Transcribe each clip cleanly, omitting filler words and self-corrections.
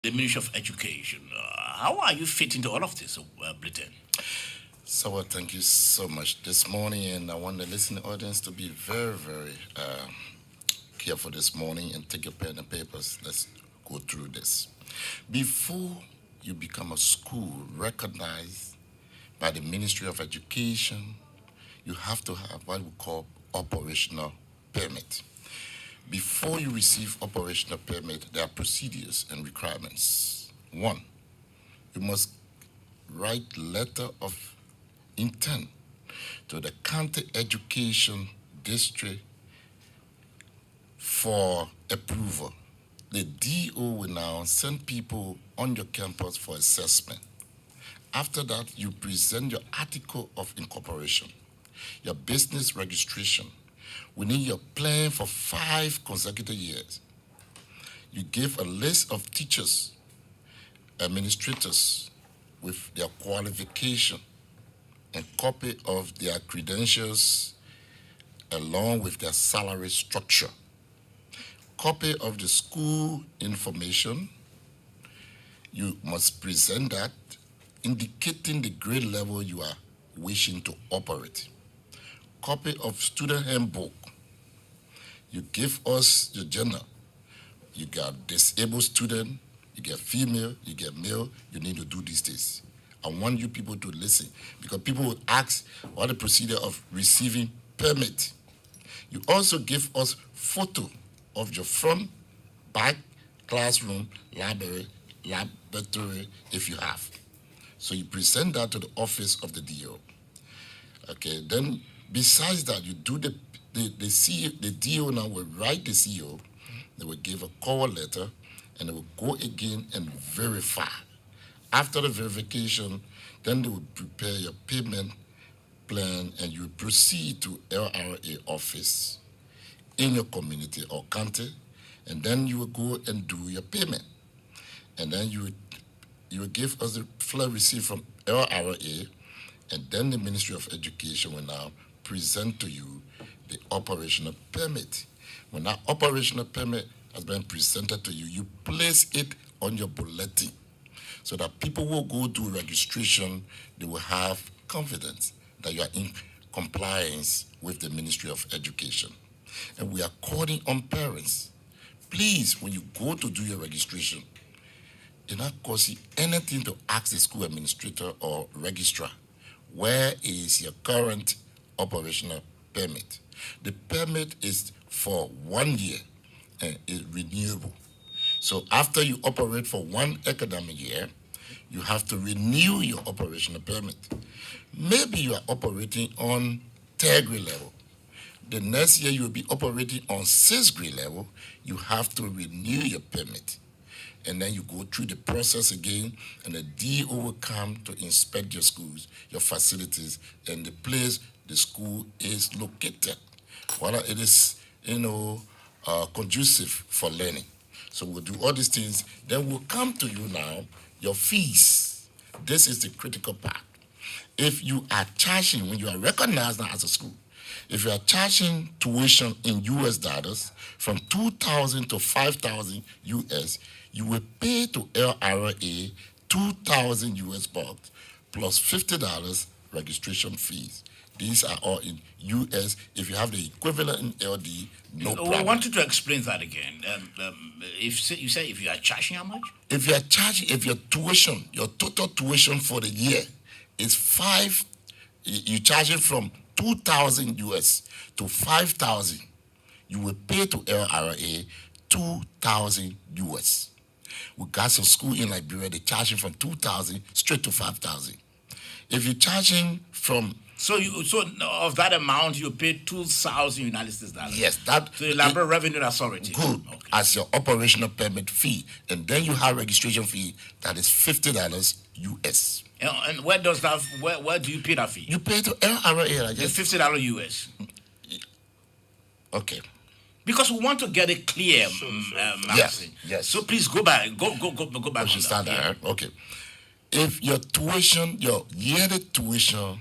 the Ministry of Education. How are you fit into all of this, Britain? So, well, thank you so much this morning, and I want the listening audience to be very, very careful this morning and take your pen and papers. Let's go through this. Before you become a school recognized by the Ministry of Education, you have to have what we call operational permit. Before you receive operational permit, there are procedures and requirements. One, you must write letter of intent to the county education district for approval. The DO will now send people on your campus for assessment. After that, you present your article of incorporation, your business registration. We need your plan for 5 consecutive years. You give a list of teachers, administrators with their qualification and copy of their credentials along with their salary structure. Copy of the school information. You must present that, indicating the grade level you are wishing to operate. Copy of student handbook. You give us your gender. You got disabled student, you get female, you get male, you need to do these things. I want you people to listen because people will ask what the procedure of receiving permit. You also give us photo of your front, back, classroom, library, laboratory if you have. So you present that to the office of the DO. Okay, then besides that, you do the CEO, the DO now will write the CEO, they will give a cover letter, and they will go again and verify. After the verification, then they will prepare your payment plan and you proceed to LRA office in your community or county, and then you will go and do your payment. And then you will give us the full receipt from LRA, and then the Ministry of Education will now present to you the operational permit. When that operational permit has been presented to you, you place it on your bulletin so that people will go do registration, they will have confidence that you are in compliance with the Ministry of Education. And we are calling on parents. Please, when you go to do your registration, it not cost you anything to ask the school administrator or registrar, where is your current operational permit? The permit is for 1 year and is renewable. So after you operate for 1 academic year, you have to renew your operational permit. Maybe you are operating on 3rd grade level. The next year you will be operating on 6th grade level. You have to renew your permit. And then you go through the process again, and the DO will come to inspect your schools, your facilities, and the place the school is located, whether it is, conducive for learning. So we'll do all these things. Then we'll come to you now, your fees. This is the critical part. If you are charging, when you are recognized now as a school, if you are charging tuition in US dollars from 2,000 to 5,000 US, you will pay to LRA 2,000 US bucks plus $50 registration fees. These are all in US. If you have the equivalent in LD, no problem. I want you to explain that again. If you say if you are charging how much? If you are charging, if your tuition, your total tuition for the year is you charge it from 2,000 US to 5,000, you will pay to LRA 2,000 US. We got some school in Liberia, they charging from 2,000 straight to 5,000. If you're charging from so of that amount you pay 2,000 United States dollars. Yes, that to the Liberia Revenue Authority. Good, okay. As your operational permit fee, and then you have registration fee that is $50 US. And where does that? Where do you pay that fee? You pay to LRA. The $50 US. Okay. Because we want to get it clear, Yes. So please go back. Go back. We should start there. Okay. If your tuition, your yearly tuition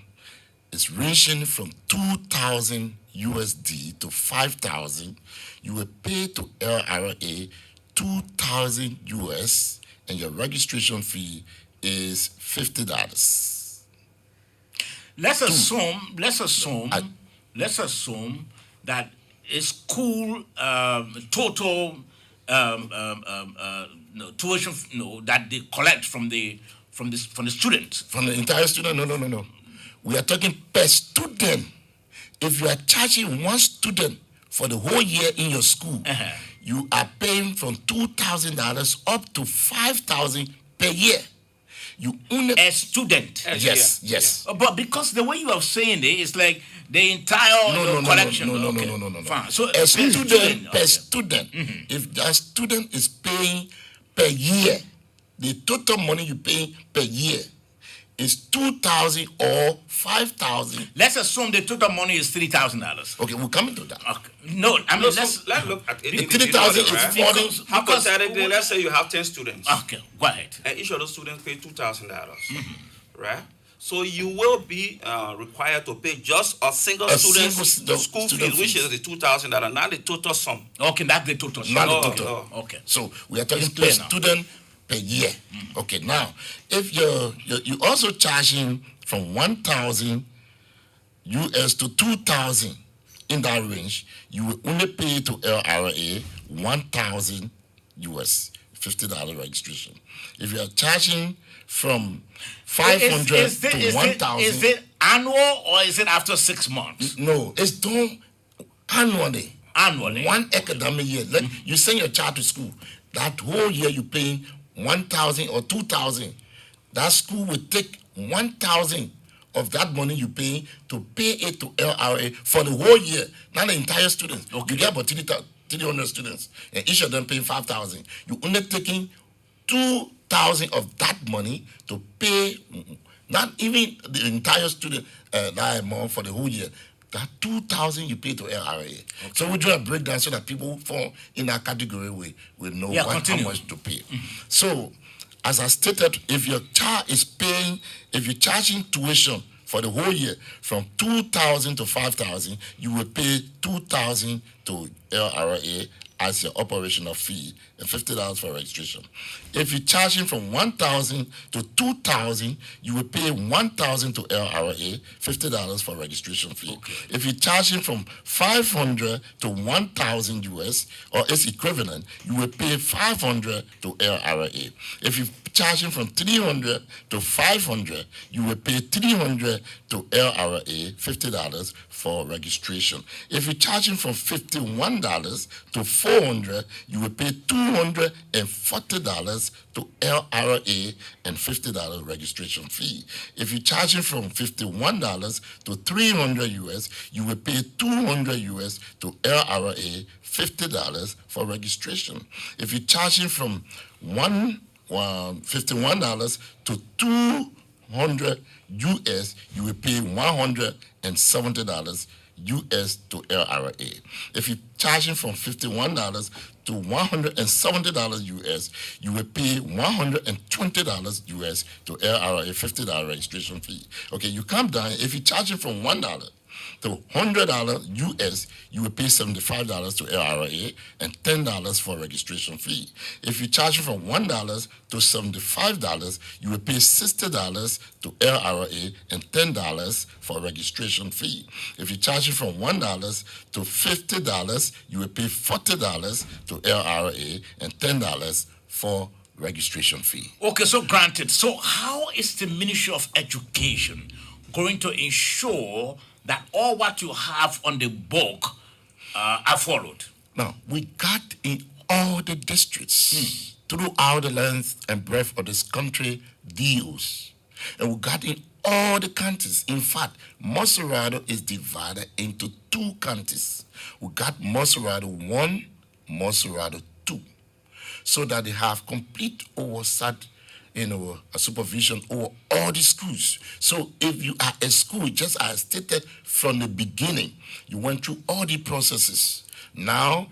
is ranging from 2,000 USD to 5,000, you will pay to LRA 2,000 US, and your registration fee is $50. Let's assume that a school total tuition that they collect from the students. From the entire student? No. We are talking per student. If you are charging one student for the whole year in your school, you are paying from $2,000 up to $5,000 per year. You only a student. Yes. But because the way you are saying it is like the entire collection. No. Fine. So a student per okay. student. If that student is paying per year, the total money you pay per year is $2,000 or $5,000. Let's assume the total money is $3,000. Okay, we'll come into that. Okay. No, I mean let's look at it. 3,000 is right? 40. Hypothetically, let's say you have 10 students. Okay, go ahead. And each of those students pay $2,000, right? So you will be required to pay just a single student's school fee, which is the $2,000, not the total sum. Okay, that's the total sum. Not the total. Okay. So we are talking per student per year. Okay, now if you also charging from 1,000 US to 2,000 in that range, you will only pay to LRA 1,000 US, $50 registration. If you are charging from 500 to 1,000, is it annual or is it after 6 months? No, it's done annually. Annually. One academic year. You send your child to school. That whole year you paying 1,000 or 2,000. That school will take 1,000 of that money you pay to pay it to LRA for the whole year, not the entire students. Okay. You get about 300 students, and each of them paying 5,000. You only taking 2,000 of that money to pay, not even the entire student that amount for the whole year. That 2,000 you pay to LRA. Okay. So we do a breakdown so that people fall in that category. We know how much to pay. So, as I stated, if your child is paying, if you're charging tuition for the whole year from 2,000 to 5,000, you will pay 2,000 to LRA as your operational fee and $50 for registration. If you're charging from 1,000 to 2,000, you will pay 1,000 to LRA, $50 for registration fee. Okay. If you're charging from 500 to 1,000 US or its equivalent, you will pay 500 to LRA. If you're charging from 300 to 500, you will pay 300 to LRA, $50 for registration. If you're charging from $51 to 400, you will pay $240 to LRA and $50 registration fee. If you're charging from $51 to 300 US, you will pay 200 US to LRA, $50 for registration. If you're charging from $51 to 200 US, you will pay $170 US to LRA. If you're charging from $51 to $170 US, you will pay $120 US to LRA, $50 registration fee. Okay, you come down, if you're charging from $1 to $100 US, you will pay $75 to LRA and $10 for registration fee. If you're charging from $1 to $75, you will pay $60 to LRA and $10 for registration fee. If you're charging from $1 to $50, you will pay $40 to LRA and $10 for registration fee. Okay, so granted. So how is the Ministry of Education going to ensure that all what you have on the book are followed? Now, we got in all the districts throughout the length and breadth of this country deals. And we got in all the counties. In fact, Maserado is divided into 2 counties. We got Maserado 1, Maserado 2, so that they have complete oversight, a supervision over all the schools. So if you are a school, just as stated from the beginning, you went through all the processes. Now,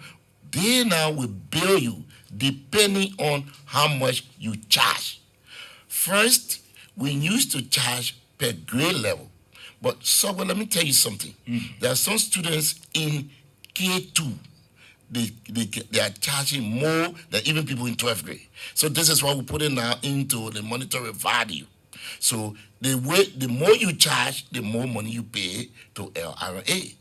they will bill you depending on how much you charge. First, we used to charge per grade level. But let me tell you something. There are some students in K2 they are charging more than even people in 12th grade. So this is what we put in now into the monetary value. So the more you charge, the more money you pay to LRA,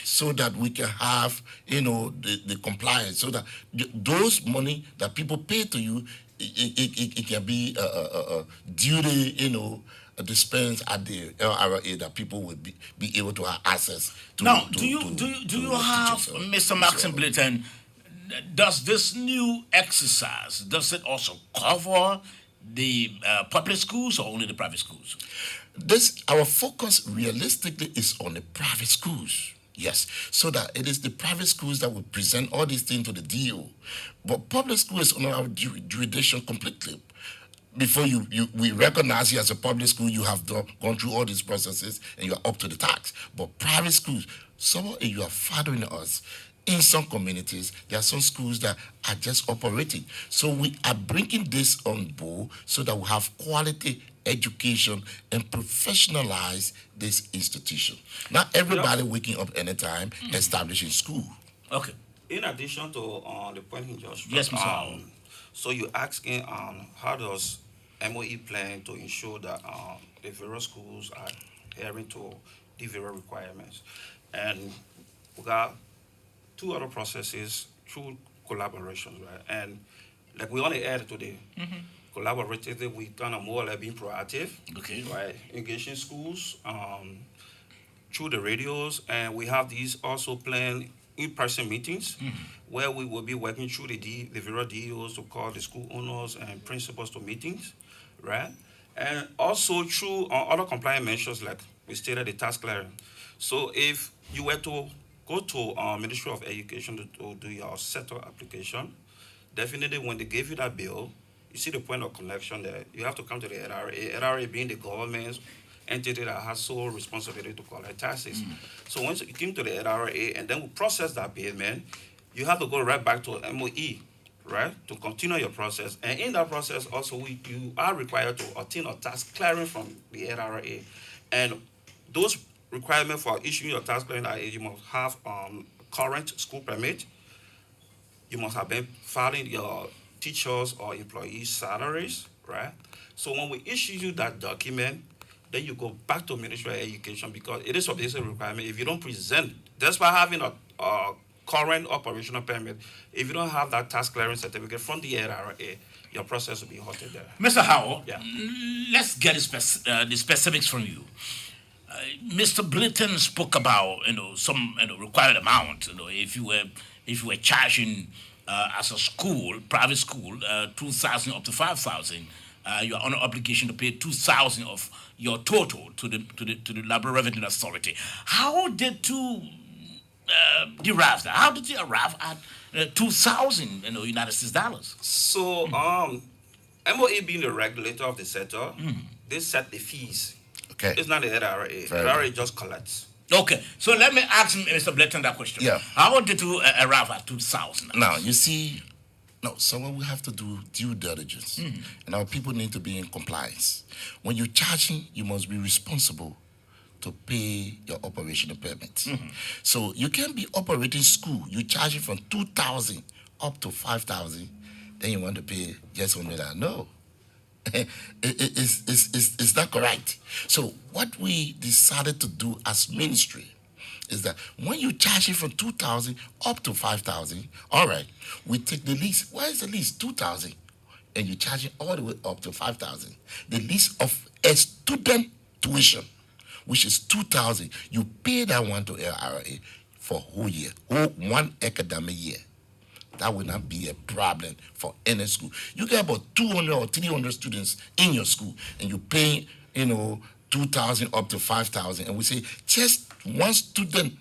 so that we can have the compliance, so that those money that people pay to you, it can be duty dispensed at the LRA, that people will be able to have access to. Now, do you have, Mr. Maxim Blitton, does this new exercise, does it also cover the public schools or only the private schools? Our focus realistically is on the private schools. Yes, so that it is the private schools that will present all these things to the DO. But public school is under our jurisdiction completely. Before we recognize you as a public school, you have gone through all these processes and you are up to the tax. But private schools, you are fathering us. In some communities, there are some schools that are just operating. So we are bringing this on board so that we have quality education and professionalize this institution. Not everybody waking up anytime establishing school. Okay. In addition to the point he just Yes, Mr. So you're asking how does MOE plan to ensure that the various schools are adhering to the various requirements? And we got two other processes through collaborations, right? And like we only added today, collaboratively, we've done a more like being proactive, Okay. right? Engaging schools through the radios, and we have these also planned in-person meetings where we will be working through the various DEOs to call the school owners and principals to meetings, right? And also through other compliance measures like we stated, the tax clearing. So if you were to go to Ministry of Education to do your sector application, definitely when they give you that bill, you see the point of connection there. You have to come to the LRA, LRA being the government's entity that has sole responsibility to collect taxes. So once you came to the LRA and then we process that payment, you have to go right back to MOE, right, to continue your process. And in that process also, you are required to obtain a tax clearing from the LRA. And those requirements for issuing your tax clearing are you must have current school permit, you must have been filing your teachers or employees' salaries, right? So when we issue you that document, then you go back to Ministry of Education because it is a basic requirement. If you don't present, despite having a current operational permit, if you don't have that tax clearance certificate from the LRA, your process will be halted there. Mr. Howell, Yeah. let's get the specifics from you. Mr. Blitton spoke about some required amount. If you were charging as a school, private school, 2,000 up to 5,000, you are under obligation to pay 2,000 of your total to the Labor Revenue Authority. How did you derive that? How did you arrive at 2,000 United States dollars? So MOE being the regulator of the sector, they set the fees. Okay. It's not the LRA. Very LRA just collects. Okay, so let me ask Mr. Blitton that question. Yeah. How did you arrive at 2,000? Now, you see, someone will have to do due diligence. And our people need to be in compliance. When you're charging, you must be responsible to pay your operational permit. So you can't be operating school. You're charging from 2,000 up to 5,000. Then you want to pay just only that. No. It's not correct. So what we decided to do as ministry is that when you charge it from 2,000 up to 5,000, all right, we take the lease. Why is the lease 2,000? And you charge it all the way up to 5,000. The lease of a student tuition, which is 2,000, you pay that one to LRA for a whole year, one academic year. That will not be a problem for any school. You get about 200 or 300 students in your school, and you pay, 2,000 up to 5,000, and we say just one student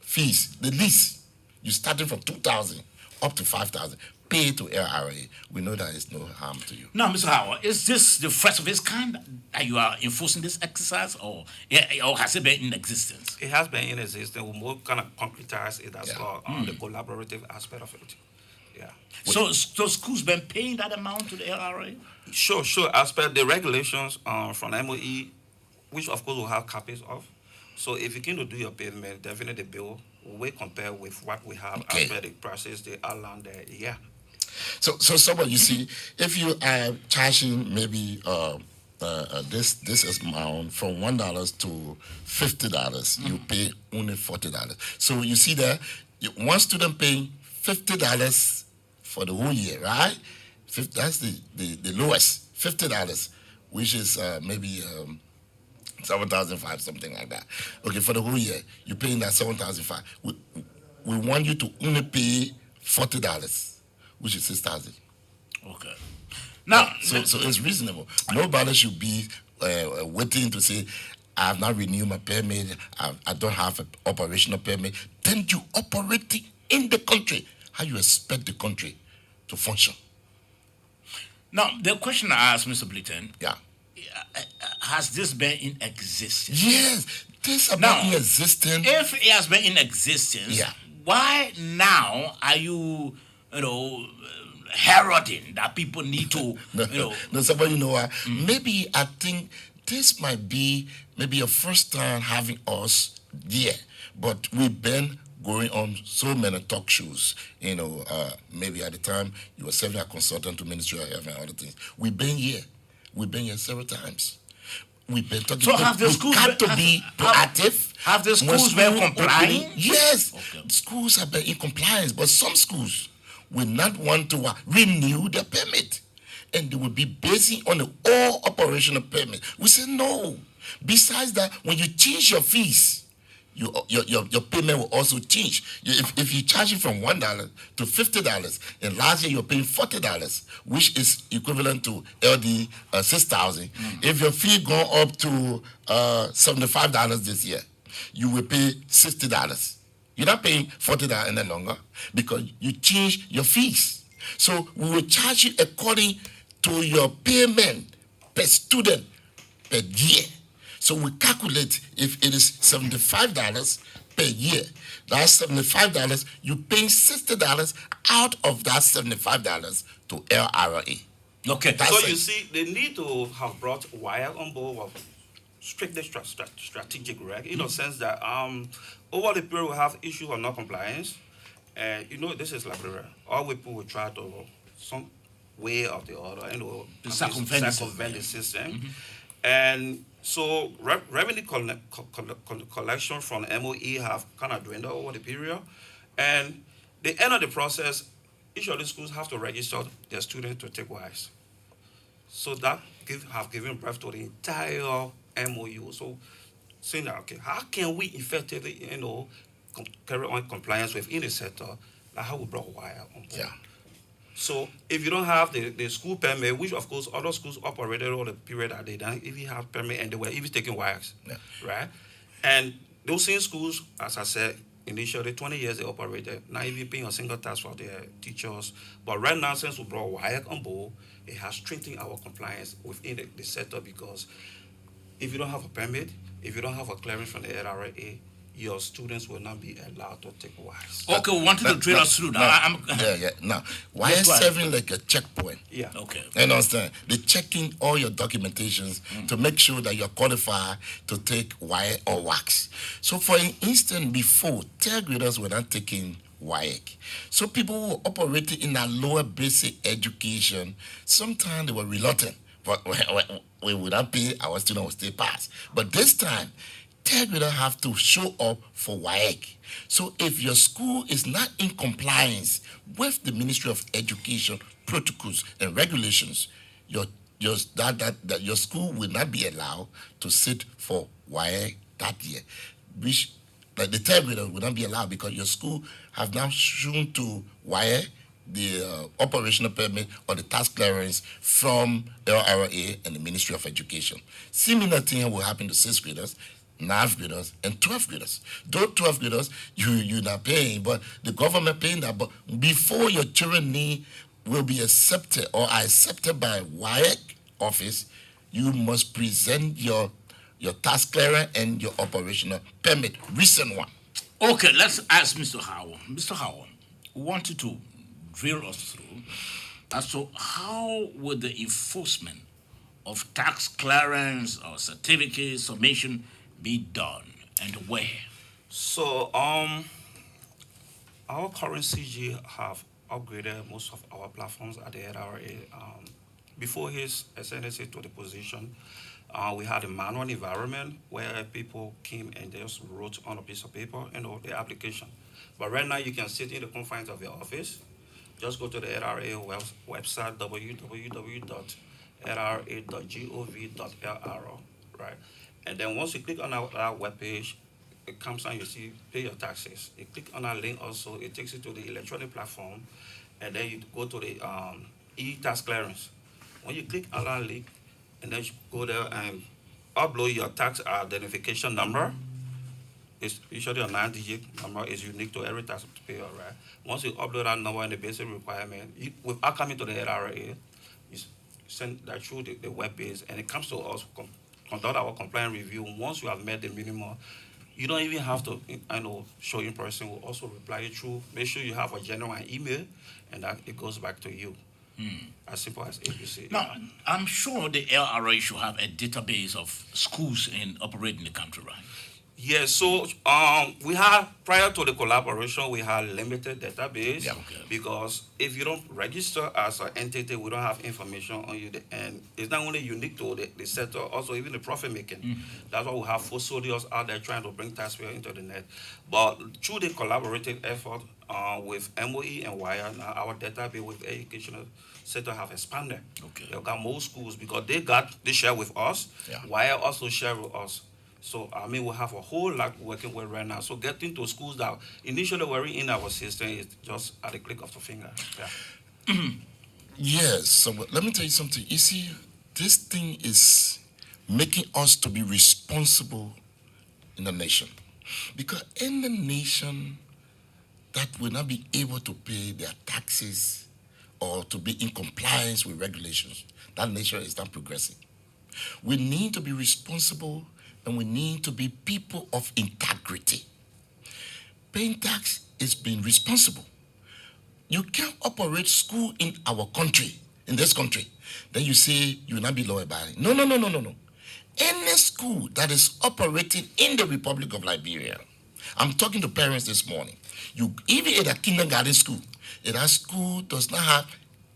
fees, the lease, you starting from 2,000 up to 5,000, pay to LRA. We know that it's no harm to you. Now, Mr. Howard, is this the first of its kind that you are enforcing this exercise, or has it been in existence? It has been in existence. We more kind of concretize it as well on the collaborative aspect of it. Yeah. So schools been paying that amount to the LRA? Sure. As per the regulations from MOE, which of course we'll have copies of. So if you came to do your payment, definitely the bill we compare with what we have Okay. as per the prices they outlined there. Yeah. So someone, you see, if you are charging maybe this amount from $1 to $50, you pay only $40. So you see there, one student paying $50 for the whole year, right? That's the lowest, $50, which is maybe 7,005, something like that. Okay, for the whole year, you're paying that 7,005. We want you to only pay $40, which is 6,000. Okay. Now, So it's reasonable. Nobody should be waiting to say, I have not renewed my permit, I don't have an operational permit. Then you operate in the country. How you expect the country to function? now the question I asked Mr. Blinton, Yeah. has this been in existence? Yes, this about Now, existing. If it has been in existence, Yeah. why now are you, heralding that people need to, No, somebody what? Maybe I think this might be maybe a first time having us there, but we've been going on so many talk shows. Maybe at the time you were serving a consultant to Ministry of Health and other things. We've been here several times. We've been talking. So have the we schools got been- to be have- proactive. have the When schools been school complying? opening- Yes, Okay. schools have been in compliance, but some schools will not want to renew their permit, and they will be basing on the all operational permit. We say no. Besides that, when you change your fees, your payment will also change. If you charge it from $1 to $50, and last year you're paying $40, which is equivalent to LD 6,000. If your fee go up to $75 this year, you will pay $60. You're not paying $40 any longer because you change your fees. So we will charge you according to your payment per student per year. So we calculate if it is $75 per year. That's $75. You're paying $60 out of that $75 to LRA. Okay. That's So it. you see, they need to have brought wire on board of strictly strategic, right? In the sense that over the period we have issue of non-compliance, and this is Liberia. All people will try to some way or the other, To circumvent the the system, and so revenue collection from MOE have kind of dwindled over the period, and the end of the process, each of the schools have to register their students to take WISE. So that have given birth to the entire MOU. So saying that, okay, how can we effectively, carry on compliance within the sector, like how we brought wire on board. Yeah. So if you don't have the school permit, which of course other schools operated over the period that they didn't even have permit and they were even taking wires, Yeah. right? And those same schools, as I said, initially 20 years they operated, not even paying a single tax for their teachers. But right now, since we brought wire on board, it has strengthened our compliance within the sector because if you don't have a permit, if you don't have a clearance from the LRA, your students will not be allowed to take wires. Okay, we wanted to drill us through that. Yeah. Now, why Yes, is go ahead. serving like a checkpoint? Yeah. Okay. You understand? They're checking all your documentations to make sure that you're qualified to take wire or wax. So, for instance, before, third graders were not taking WIAC. So, people who were operating in a lower basic education, sometimes they were reluctant. But we would not pay, our student will still pass. But this time, third graders have to show up for WIAC. So if your school is not in compliance with the Ministry of Education protocols and regulations, your school will not be allowed to sit for WIAC that year. Which, like the third grader will not be allowed because your school have now shown to WIAC the operational permit or the task clearance from LRA and the Ministry of Education. Similar thing will happen to sixth graders, ninth graders, and 12th graders. Those 12th graders, you're not paying, but the government paying that. But before your children will be accepted or are accepted by WIAC office, you must present your task clearance and your operational permit, recent one. Okay, let's ask Mr. Howard. Mr. Howard, we want you to drill us through as to how would the enforcement of tax clearance or certificate submission be done and where? So Our current CG have upgraded most of our platforms at the LRA. Before his ascendancy to the position, we had a manual environment where people came and just wrote on a piece of paper, the application. But right now, you can sit in the confines of your office. Just go to the LRA website, www.lra.gov.lr, right? And then once you click on our webpage, it comes and you see pay your taxes. You click on our link also, it takes you to the electronic platform, and then you go to the e-tax clearance. When you click on our link, and then you go there and upload your tax identification number. It's usually a 9-digit number. Is unique to every taxpayer, right? Once you upload that number and the basic requirement, without coming to the LRA, you send that through the web page, and it comes to us, conduct our compliance review. Once you have met the minimum, you don't even have to, show in person. We'll also reply you through. Make sure you have a genuine email, and that it goes back to you. As simple as ABC. Now, I'm sure the LRA should have a database of schools operating the country, right? Yes, so we had, prior to the collaboration, we had limited database. Yeah, okay. Because if you don't register as an entity, we don't have information on you. And it's not only unique to the sector, also even the profit making. That's why we have Fosodios out there trying to bring taxpayers into the net. But through the collaborative effort with MOE and WIRE, now our database with educational sector have expanded. Okay. They've got more schools because they share with us. Yeah. WIRE also share with us. So, we have a whole lot working with right now. So, getting to schools that initially were in our system is just at the click of the finger. Yeah. Yes, so let me tell you something. You see, this thing is making us to be responsible in the nation. Because in the nation that will not be able to pay their taxes or to be in compliance with regulations, that nation is not progressing. We need to be responsible, and we need to be people of integrity. Paying tax is being responsible. You can't operate school in our country, in this country, then you say you will not be law abiding. No. Any school that is operating in the Republic of Liberia, I'm talking to parents this morning, even in a kindergarten school, if that school does not have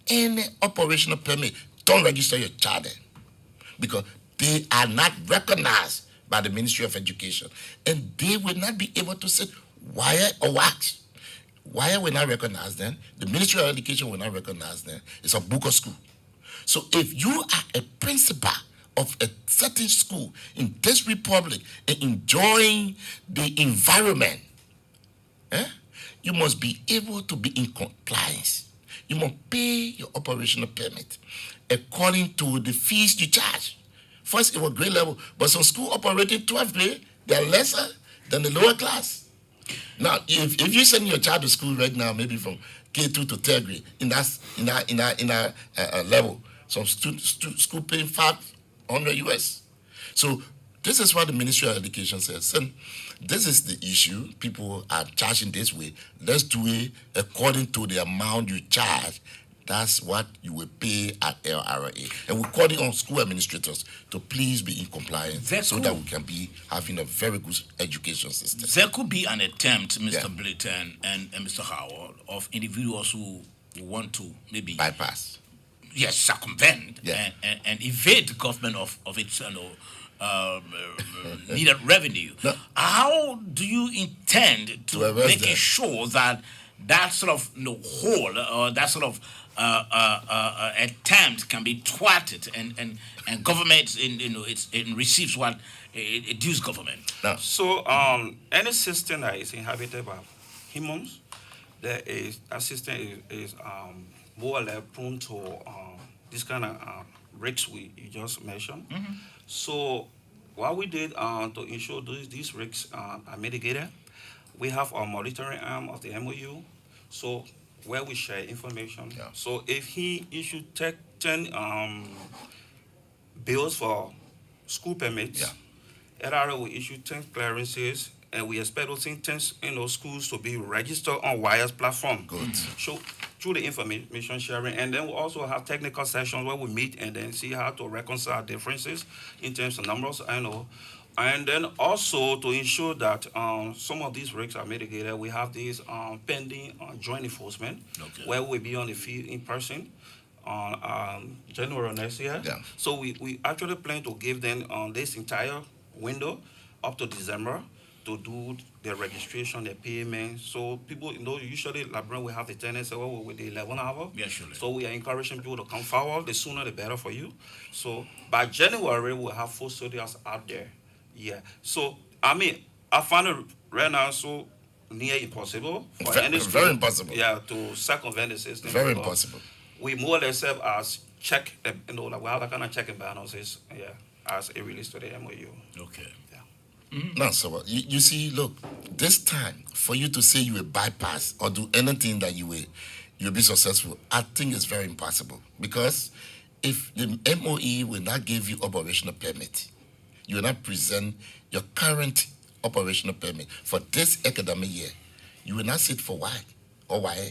any operational permit, don't register your child there, because they are not recognized by the Ministry of Education, and they will not be able to say wire or wax. Wire will not recognize them. The Ministry of Education will not recognize them. It's a book of school. So if you are a principal of a certain school in this republic and enjoying the environment, you must be able to be in compliance. You must pay your operational permit according to the fees you charge. First, it was grade level, but some school operating 12th grade, they are lesser than the lower class. Now, if you send your child to school right now, maybe from K2 to 3rd grade, in that level, some school paying $500 US. So this is what the Ministry of Education says. And this is the issue. People are charging this way. Let's do it according to the amount you charge. That's what you will pay at LRA. And we're calling on school administrators to please be in compliance that we can be having a very good education system. There could be an attempt, Mr. Blayton and Mr. Howard, of individuals who want to maybe bypass. Yes, circumvent and evade the government of its needed revenue. No. How do you intend to make sure that sort of hole or that sort of attempt can be thwarted and government it receives what it dues government? No. So any system that is inhabited by humans, that system is more or less prone to this kind of risks you just mentioned. Mm-hmm. So what we did to ensure these risks are mitigated, we have our monitoring arm of the MOU, so where we share information. Yeah. So if he issued 10 bills for school permits, LRA will issue 10 clearances, and we expect those 10 schools to be registered on WIRE's platform. Good. So through the information sharing, and then we also have technical sessions where we meet and then see how to reconcile differences in terms of numbers And then also to ensure that some of these risks are mitigated, we have this pending joint enforcement Okay. where we'll be on the field in person on January next year. Yeah. So we actually plan to give them this entire window up to December to do their registration, their payment. So people, usually Librarian will have the tenants say, well, with the 11 hour. Yeah, surely. So we are encouraging people to come forward. The sooner the better for you. So by January, we'll have full soldiers out there. Yeah. So I find it right now so near impossible for any school. Very impossible. Yeah, to circumvent the system. Very because impossible. We more or less serve as check, like we have that kind of check and balances. Yeah, as it relates to the MOU. Okay. Now, so you see, look, this time for you to say you will bypass or do anything that you'll be successful, I think it's very impossible because if the MOE will not give you operational permit, you will not present your current operational permit for this academic year, you will not sit for Y or YA.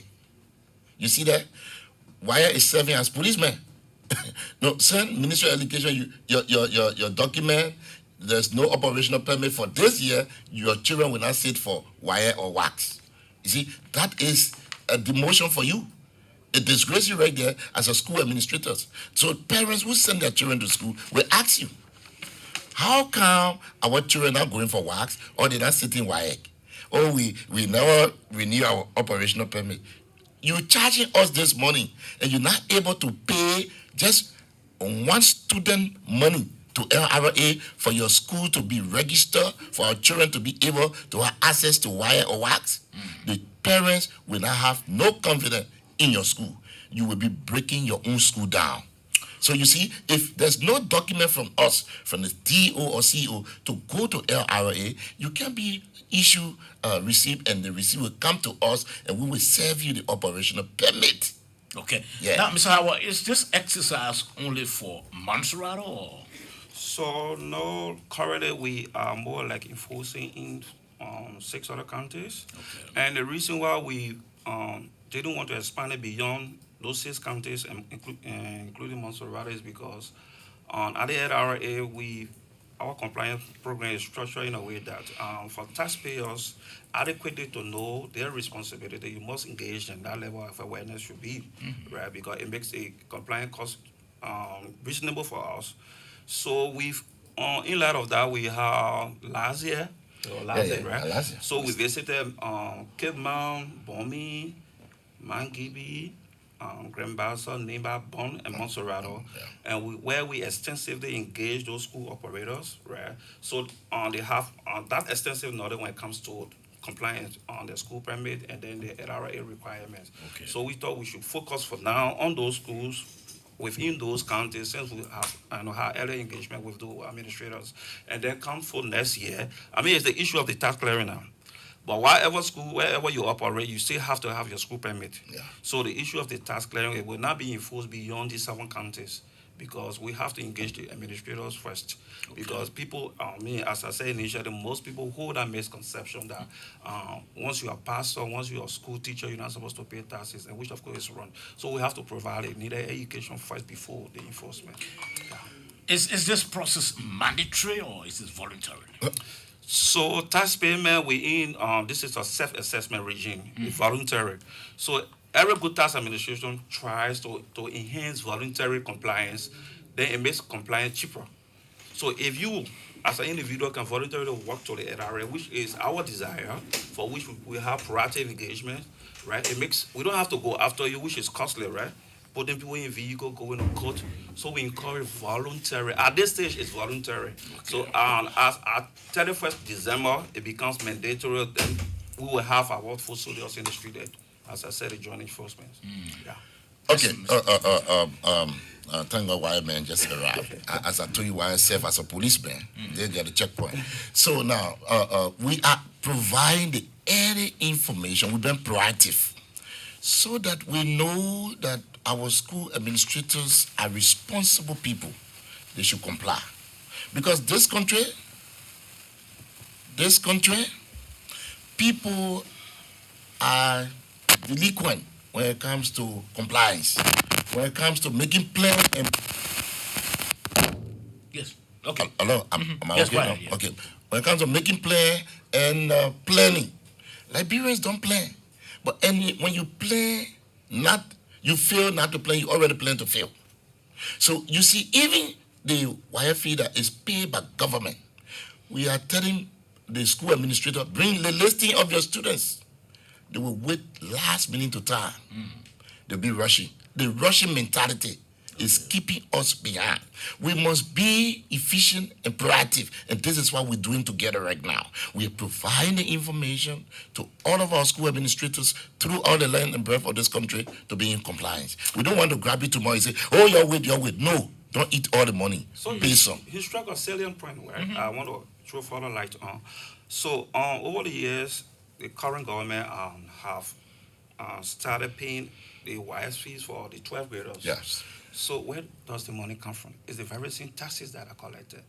You see that? YA is serving as policeman. No, send Ministry of Education your document. There's no operational permit for this year. Your children will not sit for wire or wax. You see, that is a demotion for you. It disgraces you right there as a school administrator. So parents who send their children to school will ask you, how come our children are going for wax or they're not sitting wire? Or we never renew our operational permit. You're charging us this money and you're not able to pay just one student money to LRA for your school to be registered, for our children to be able to have access to wire or wax. The parents will not have no confidence in your school. You will be breaking your own school down. So you see, if there's no document from us, from the DO or CEO to go to LRA, you can be issue receipt and the receipt will come to us and we will serve you the operational permit. Okay. Yeah. Now, Mr. Howard, is this exercise only for Montserrat or? So no, currently we are more like enforcing in 6 other counties. Okay. And the reason why we didn't want to expand it beyond those 6 counties, including Montserrat, is because at the LRA, our compliance program is structured in a way that for taxpayers adequately to know their responsibility, you must engage in that level of awareness should be, right? Because it makes a compliance cost reasonable for us. So we've, in light of that, we have last year, right? Last year. So we visited Cape Mount, Bomi, Mangibi, Grand Bassa, Neighbor, Bon, and Montserrat, and where we extensively engage those school operators, right? So they have that extensive knowledge when it comes to compliance on the school permit and then the LRA requirements. Okay. So we thought we should focus for now on those schools within those counties since we have early engagement with the administrators, and then come for next year. It's the issue of the tax clearing now. But wherever you operate, you still have to have your school permit. Yeah. So the issue of the tax clearing, it will not be enforced beyond these 7 counties because we have to engage the administrators first. Because people, as I said initially, most people hold that misconception that once you are pastor, once you are school teacher, you're not supposed to pay taxes, and which of course is wrong. So we have to provide a needed education first before the enforcement. Yeah. Is this process mandatory or is it voluntary? So tax payment this is a self-assessment regime, it's voluntary. So every good tax administration tries to enhance voluntary compliance, then it makes compliance cheaper. So if you, as an individual, can voluntarily work to the LRA, which is our desire, for which we have proactive engagement, right? We don't have to go after you, which is costly, right? Putting people in vehicle, going to court. So we encourage voluntary. At this stage, it's voluntary. So as at 31st December, it becomes mandatory. Then we will have our full soldiers in the street. As I said, the joint enforcement. Yeah. Okay. Thank God why man just arrived. As I told you, why I serve as a policeman. They get a checkpoint. So now we are providing the early information. We've been proactive so that we know that our school administrators are responsible people. They should comply. Because this country, people are delinquent when it comes to compliance, when it comes to making plans and Yes. Okay. Hello, am I Yes, okay go now? ahead, yeah. Okay. When it comes to making plan and planning, Liberians don't plan. But when you plan, not you fail not to plan, you already plan to fail. So you see, even the wire feeder is paid by government. We are telling the school administrator, bring the listing of your students. They will wait last minute to time. They'll be rushing. The rushing mentality is keeping us behind. We must be efficient and proactive, and this is what we're doing together right now. We are providing the information to all of our school administrators throughout the length and breadth of this country to be in compliance. We don't want to grab it tomorrow and say, "Oh, you're wait, you're wait." No, don't eat all the money. So Pay some. he struck a salient point where I want to throw further light on. So over the years, the current government have started paying the wise fees for the 12 graders. Yes. So where does the money come from? It's the very same taxes that are collected.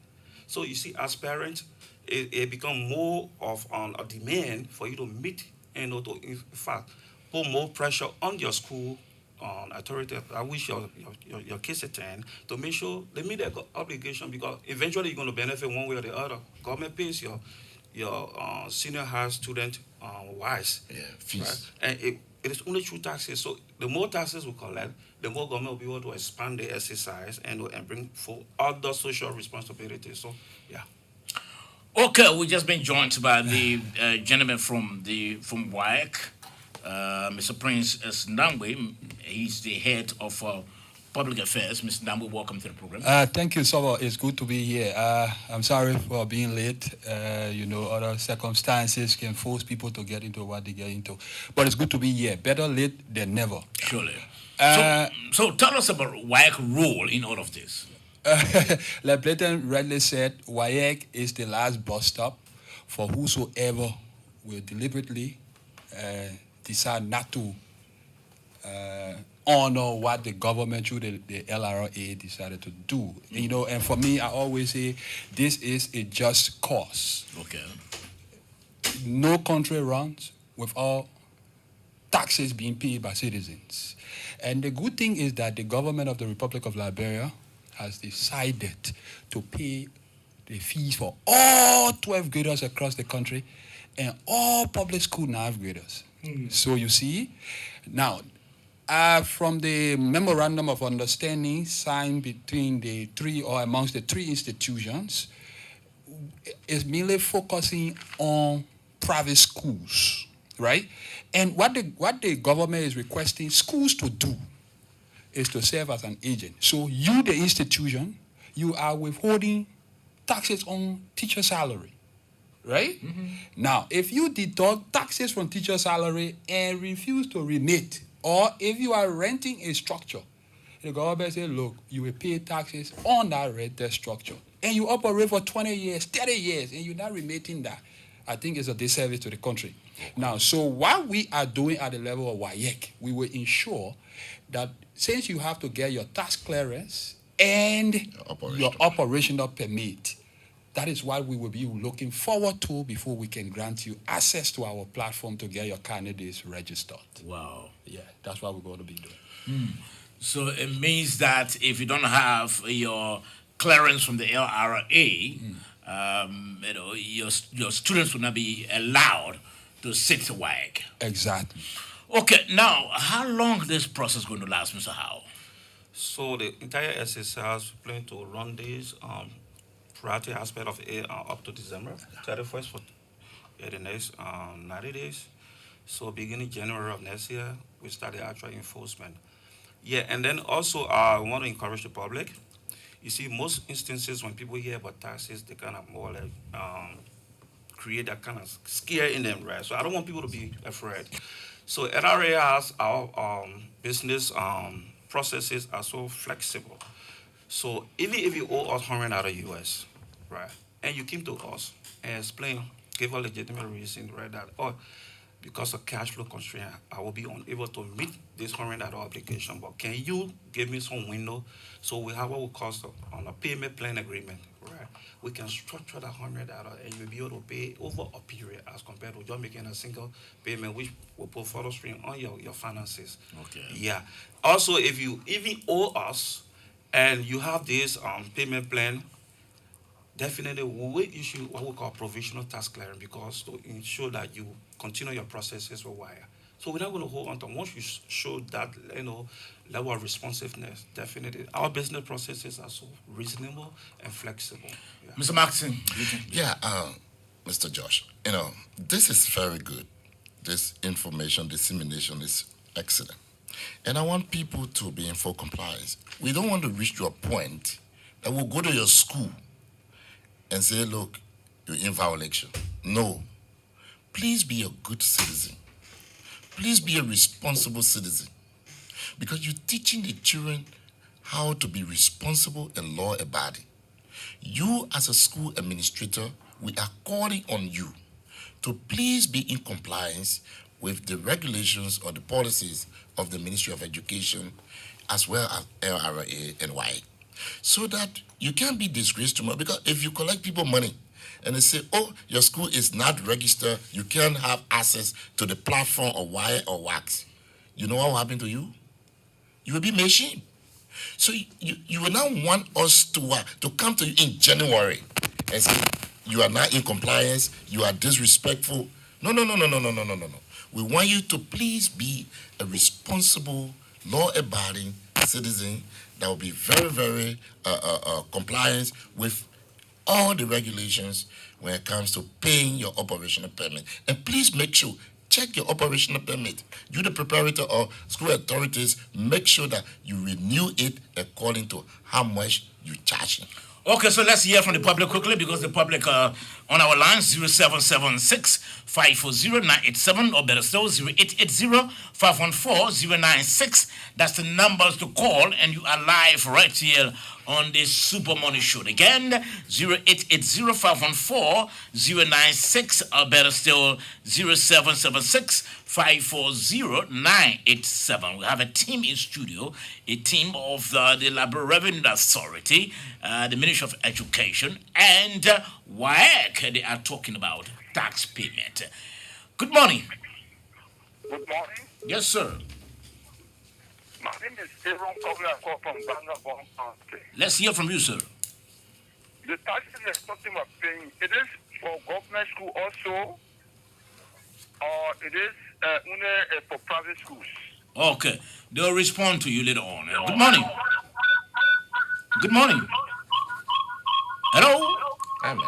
So you see, as parents, it become more of a demand for you to meet and to in fact put more pressure on your school authority. I wish your kids attend to make sure they meet their obligation, because eventually you're going to benefit one way or the other. Government pays your senior high student wise. Yeah, fees. Right? And it is only through taxes. So the more taxes we collect, the more government will be able to expand the exercise and bring for other social responsibilities. So yeah. Okay, we just been joined by the gentleman from WAEC, Mr. Prince S. Ndangwe. He's the head of public affairs. Mr. Ndangwe, welcome to the program. Thank you, Saba. It's good to be here. I'm sorry for being late. Other circumstances can force people to get into what they get into. But it's good to be here. Better late than never. Surely. So tell us about WAEC role in all of this. Like Blayton rightly said, WAEC is the last bus stop for whosoever will deliberately decide not to honor what the government through the LRA decided to do. And for me, I always say this is a just cause. Okay. No country runs without taxes being paid by citizens. And the good thing is that the government of the Republic of Liberia has decided to pay the fees for all 12 graders across the country and all public school 9th graders. So you see, now, from the memorandum of understanding signed between the three or amongst the three institutions, is merely focusing on private schools, right? And what the government is requesting schools to do is to serve as an agent. So you, the institution, you are withholding taxes on teacher salary, right? Now, if you deduct taxes from teacher salary and refuse to remit, or if you are renting a structure, the government says, look, you will pay taxes on that rented structure. And you operate for 20 years, 30 years, and you're not remitting that. I think it's a disservice to the country. Now, so what we are doing at the level of WAEC, we will ensure that since you have to get your tax clearance and your operational permit, that is what we will be looking forward to before we can grant you access to our platform to get your candidates registered. Wow. Yeah, that's what we're going to be doing. So it means that if you don't have your clearance from the LRA, your students will not be allowed to sit to WAEC. Exactly. Okay, now, how long this process going to last, Mr. Howe? So the entire exercise we plan to run this priority aspect of it up to December 31st for the next 90 days. So beginning January of next year, we start the actual enforcement. Yeah, and then also I want to encourage the public. You see, most instances when people hear about taxes, they kind of more like create that kind of scare in them, right? So I don't want people to be afraid. So LRA has our business processes are so flexible. So even if you owe us $100 US, right, and you came to us and explain, give a legitimate reason, right, that because of cash flow constraint, I will be unable to meet this $100 obligation. But can you give me some window? So we have what we call on a payment plan agreement, right? We can structure that $100 and you'll be able to pay over a period as compared to just making a single payment, which will put further strain on your finances. Okay. Yeah. Also, if you even owe us and you have this payment plan, definitely we will issue what we call provisional tax clearance because to ensure that you continue your processes for a while. So we're not going to hold on to once you show that level of responsiveness. Definitely, our business processes are so reasonable and flexible. Yeah. Mr. Maxson. Yeah, Mr. Josh, this is very good. This information dissemination is excellent. And I want people to be in full compliance. We don't want to reach to a point that we'll go to your school and say, look, you're in violation. No. Please be a good citizen. Please be a responsible citizen. Because you're teaching the children how to be responsible and law-abiding. You, as a school administrator, we are calling on you to please be in compliance with the regulations or the policies of the Ministry of Education as well as LRA and Y, so that you can't be disgraced tomorrow. Because if you collect people money and they say, oh, your school is not registered, you can't have access to the platform of wire or wax, you know what will happen to you? You will be made shame. So you will now want us to come to you in January and say, you are not in compliance, you are disrespectful. No. We want you to please be a responsible, law-abiding citizen that will be very, very compliant with all the regulations when it comes to paying your operational permit. And please make sure, check your operational permit. You, the preparator or school authorities, make sure that you renew it according to how much you charge. Okay, so let's hear from the public quickly because the public on our line 0776-540-987 or better still 0880-514-096. That's the numbers to call and you are live right here on this Super Money Show. Again, 0880-514-096 or better still 0776-540-987. We have a team in studio, a team of the Liberal Revenue Authority, the Ministry of Education, and WAEC. They are talking about tax payment. Good morning. Good morning. Yes, sir. My name is Aaron Kovler. I call from Bangalore County. Let's hear from you, sir. The taxes that something we're paying, it is for government school also, or it is only for private schools. Okay. They'll respond to you later on. Good morning. Good morning. Hello? Amen.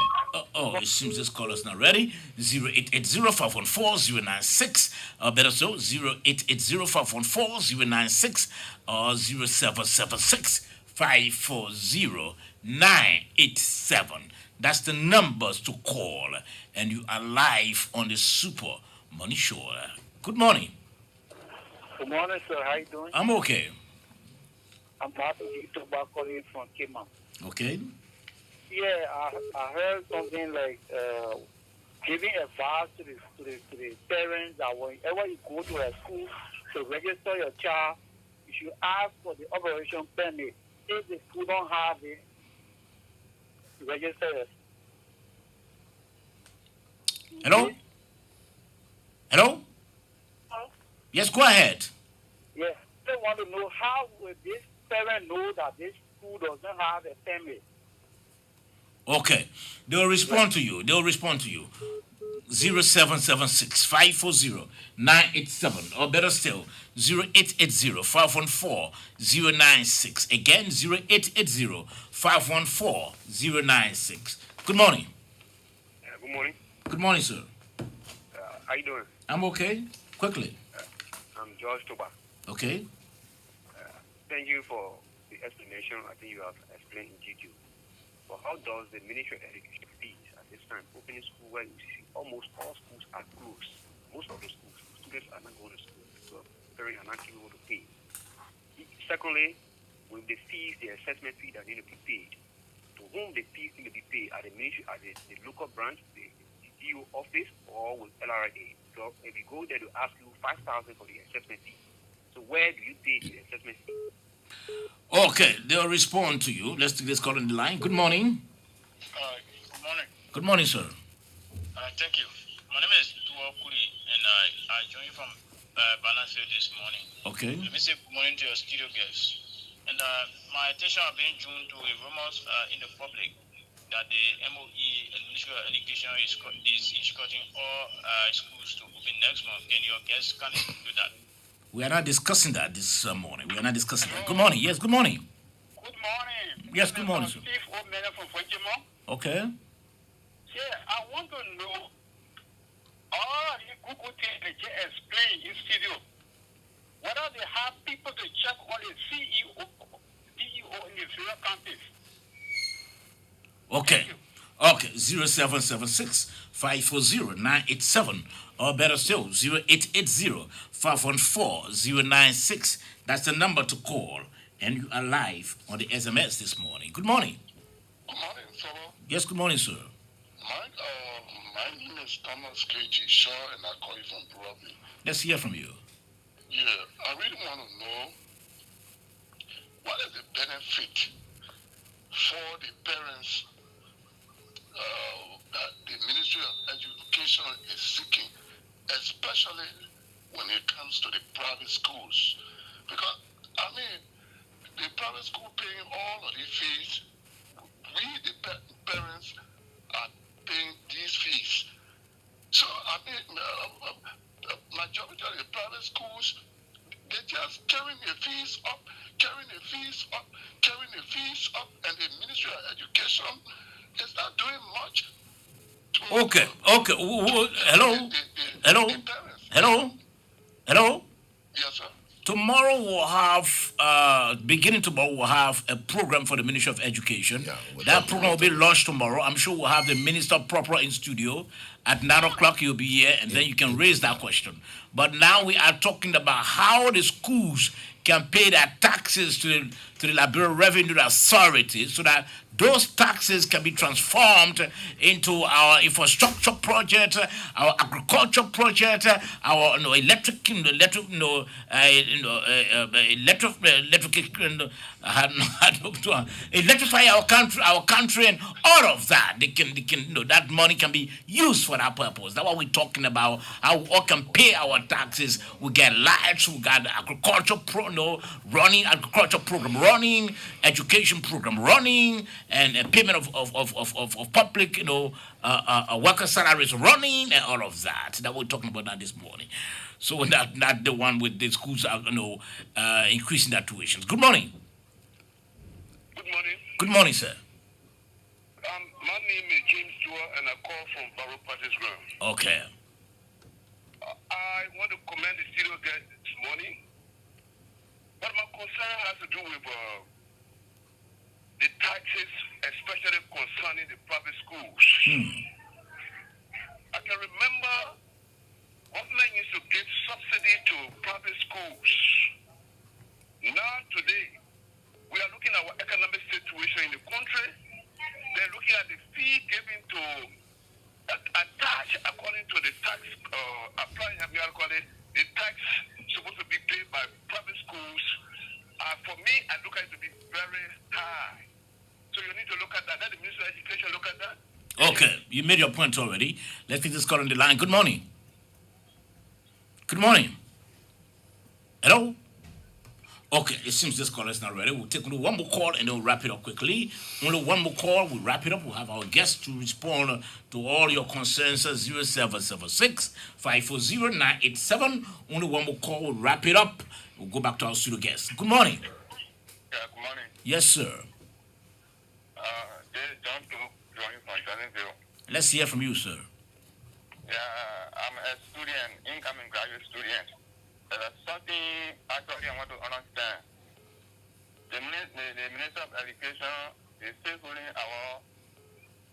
It seems this call is not ready. 0880-514-096. Better so, 0880-514-096 or 0776-540-987. That's the numbers to call. And you are live on the Super Money Show. Good morning. Good morning, sir. How you doing? I'm okay. I'm happy to talk calling from Kima. Okay? Yeah, I heard something like giving advice to the parents that whenever you go to a school to register your child, you should ask for the operation permit. If the school don't have it, to register it. Hello? Hello? Yes, go ahead. Yeah, they want to know how will this parent know that this school doesn't have a permit. Okay. They'll respond to you. 0776-540-987 or better still 0880-514-096. Again 0880-514-096. Good morning. Good morning. Good morning, sir. How you doing? I'm okay. Quickly. I'm George Toba. Okay. Thank you for the explanation. I think you have explained in detail. But how does the Ministry of Education fees at this time opening school where you see almost all schools are closed? Most of the schools, students are not going to school because parents are not able to pay. Secondly, with the fees, the assessment fee that need to be paid, to whom the fees need to be paid at the ministry, at the local branch, the DO office, or with LRA? So if you go there, to ask you 5,000 for the assessment fee. So where do you pay the assessment fee? Okay, they'll respond to you. Let's take this call on the line. Good morning. Good morning. Good morning, sir. Thank you. My name is Tuwa Kuri, and I joined you from Balanceville this morning. Okay. Let me say good morning to your studio guests. And my attention has been drawn to a rumors in the public that the MOE, Ministry of Education, is instructing all schools to open next month. Can your guest can do that? We are not discussing that this morning. We are not discussing that. Good morning. Yes, good morning. Good morning. Yes, good morning, sir. Steve O'Malley from Frenchimont. Okay. Yeah, I want to know all the Google things they just explained in studio. Whether they have people to check on the CEO in the various countries. Okay. Okay. 0776 540 987. Or better still, 0880 514 096. That's the number to call. And you are live on the SMS this morning. Good morning. Good morning, fellow. Yes, good morning, sir. My name is Thomas K.G. Shaw, and I call you from Brooklyn. Let's hear from you. Yeah, I really want to know what is the benefit for the parents that the Ministry of Education is seeking, especially when it comes to the private schools. Because, I mean, the private school paying all of the fees, we, the parents, are paying these fees. So, I mean, majority of the private schools, they just carrying the fees up, and the Ministry of Education is not doing much. Okay. Hello? Hello? The parents. Hello? Yes, sir. Tomorrow we'll have, beginning tomorrow, we'll have a program for the Ministry of Education. Yeah, That program will be launched tomorrow. I'm sure we'll have the Minister proper in studio. At 9 o'clock, you'll be here, and then you can raise that question. But now we are talking about how the schools can pay their taxes to the Liberia Revenue Authority so that those taxes can be transformed into our infrastructure project, our agriculture project, our electrify our country, and all of that. They can that money can be used for that purpose. That's what we're talking about. How we all can pay our taxes. We get lights, we got agriculture running, agriculture program running, education program running, and payment of public, worker salaries running, and all of that. That we're talking about that this morning. So not the one with the schools are, increasing their tuitions. Good morning. Good morning. Good morning, sir. My name is James Stewart, and I call from Barrow Parties Ground. Okay. I want to commend the studio guest this morning, but my concern has to do with the taxes, especially concerning the private schools. I can remember government used to give subsidy to private schools. Now today, we are looking at our economic situation in the country. They're looking at the fee given to attach according to the tax applying, the tax supposed to be paid by private schools. For me, I look at it to be very high. So you need to look at that. Let the Minister of Education look at that. Okay, you made your point already. Let's take this call on the line. Good morning. Good morning. Hello? Okay, it seems this call is not ready. We'll take only one more call and then we'll wrap it up quickly. Only one more call, we'll wrap it up. We'll have our guests to respond to all your concerns. 0776 540 987. Only one more call, we'll wrap it up. We'll go back to our studio guests. Good morning. Yeah, good morning. Yes, sir. This is John joining from Johnnyville. Let's hear from you, sir. Yeah, I'm a student, incoming graduate student. There's something actually I want to understand. The Minister of Education is still holding our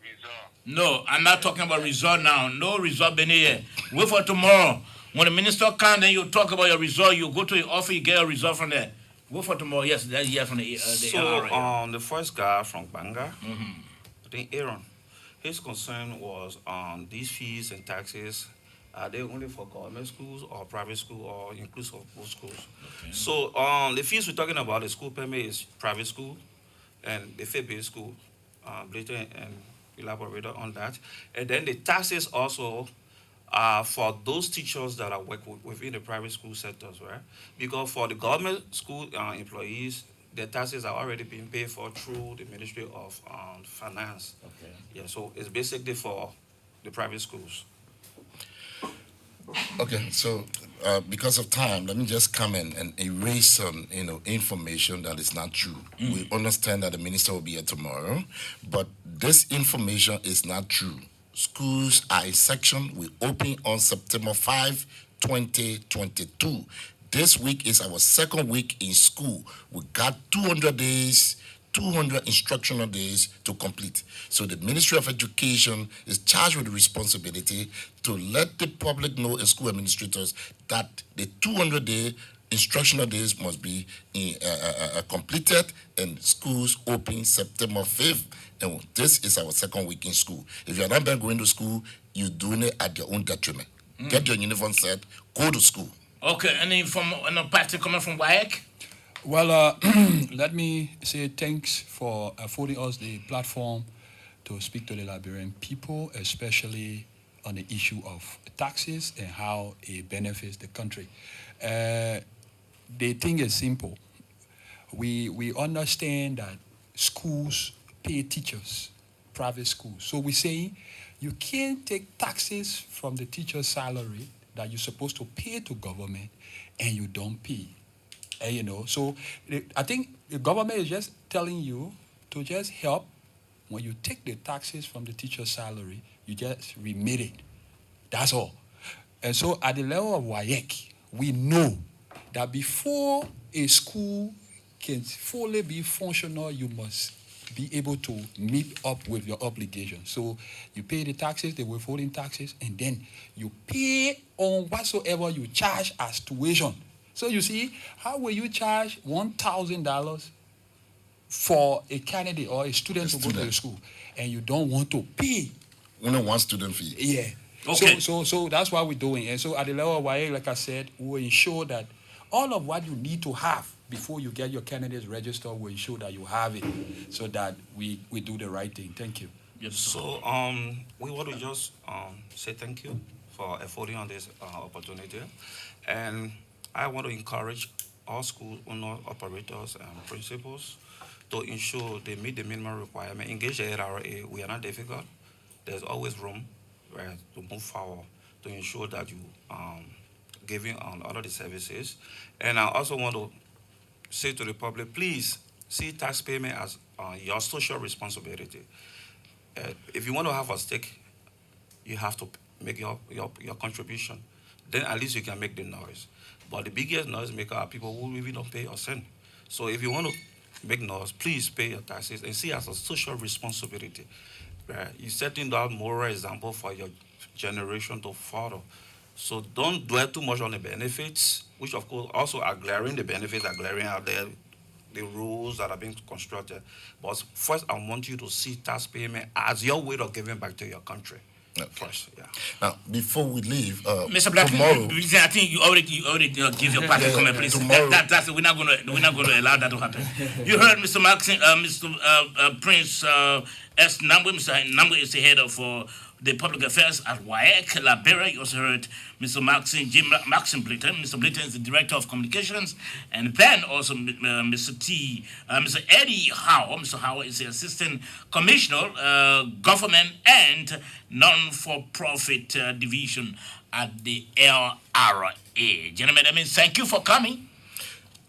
result. No, I'm not talking about result now. No result, Benny. Wait for tomorrow. When the minister comes, then you talk about your result. You go to the office, you get a result from there. Wait for tomorrow. Yes, that's here from the So, LRA. the first guy from Banga, I think Aaron, his concern was on these fees and taxes. Are they only for government schools or private school or inclusive of both schools? Okay. So, the fees we're talking about, the school permit is private school and the faith-based school. Blayton and elaborated on that. And then the taxes also are for those teachers that are working within the private school sectors, right? Because for the government school employees, the taxes are already being paid for through the Ministry of Finance. Okay. Yeah, so it's basically for the private schools. Okay, so because of time, let me just come in and erase some, information that is not true. We understand that the minister will be here tomorrow, but this information is not true. Schools are in section. We open on September 5, 2022. This week is our second week in school. We got 200 days, 200 instructional days to complete. So the Ministry of Education is charged with the responsibility to let the public know and school administrators that the 200-day instructional days must be completed and schools open September 5th. And this is our second week in school. If you're not going to school, you're doing it at your own detriment. Get your uniform set, go to school. Okay, any party coming from WAEC? Well, let me say thanks for affording us the platform to speak to the Liberian people, especially on the issue of taxes and how it benefits the country. The thing is simple. We understand that schools pay teachers, private schools. So we say you can't take taxes from the teacher's salary that you're supposed to pay to government and you don't pay. So I think the government is just telling you to just help. When you take the taxes from the teacher's salary, you just remit it. That's all. And so at the level of WAEC, we know that before a school can fully be functional, you must be able to meet up with your obligations. So you pay the taxes, the withholding taxes, and then you pay on whatsoever you charge as tuition. So you see, how will you charge $1,000 for a candidate or a student to go to the school, and you don't want to pay? Only one student fee. Yeah. Okay. So that's what we're doing. And so at the level of YA, like I said, we'll ensure that all of what you need to have before you get your candidates registered, we'll ensure that you have it so that we do the right thing. Thank you. Yes. So we want to just say thank you for affording on this opportunity. And I want to encourage all school owner operators and principals to ensure they meet the minimum requirement. Engage the LRA. We are not difficult. There's always room to move forward to ensure that you giving on all of the services. And I also want to say to the public, please see tax payment as your social responsibility. If you want to have a stake, you have to make your contribution. Then at least you can make the noise. But the biggest noise maker are people who really don't pay or send. So if you want to make noise, please pay your taxes and see it as a social responsibility. You're setting that moral example for your generation to follow. So don't dwell too much on the benefits, which of course also are glaring. The benefits are glaring out there, the rules that are being constructed. But first, I want you to see tax payment as your way of giving back to your country. Okay. First, yeah. Now, before we leave, Mr. Black, tomorrow, I think you already give your party comment, please. tomorrow. That's we're not going to allow that to happen. You heard Mr. Maxim, Mr. Prince S. Nambwe. Mr. Nambwe is the head of the public affairs at WAEC, Liberia. You also heard Mr. Maxim Britton. Mr. Britton is the director of communications, and then also Mr. Eddie Howe. Mr. Howe is the assistant commissioner, government and non-for-profit division at the LRA. Gentlemen, thank you for coming.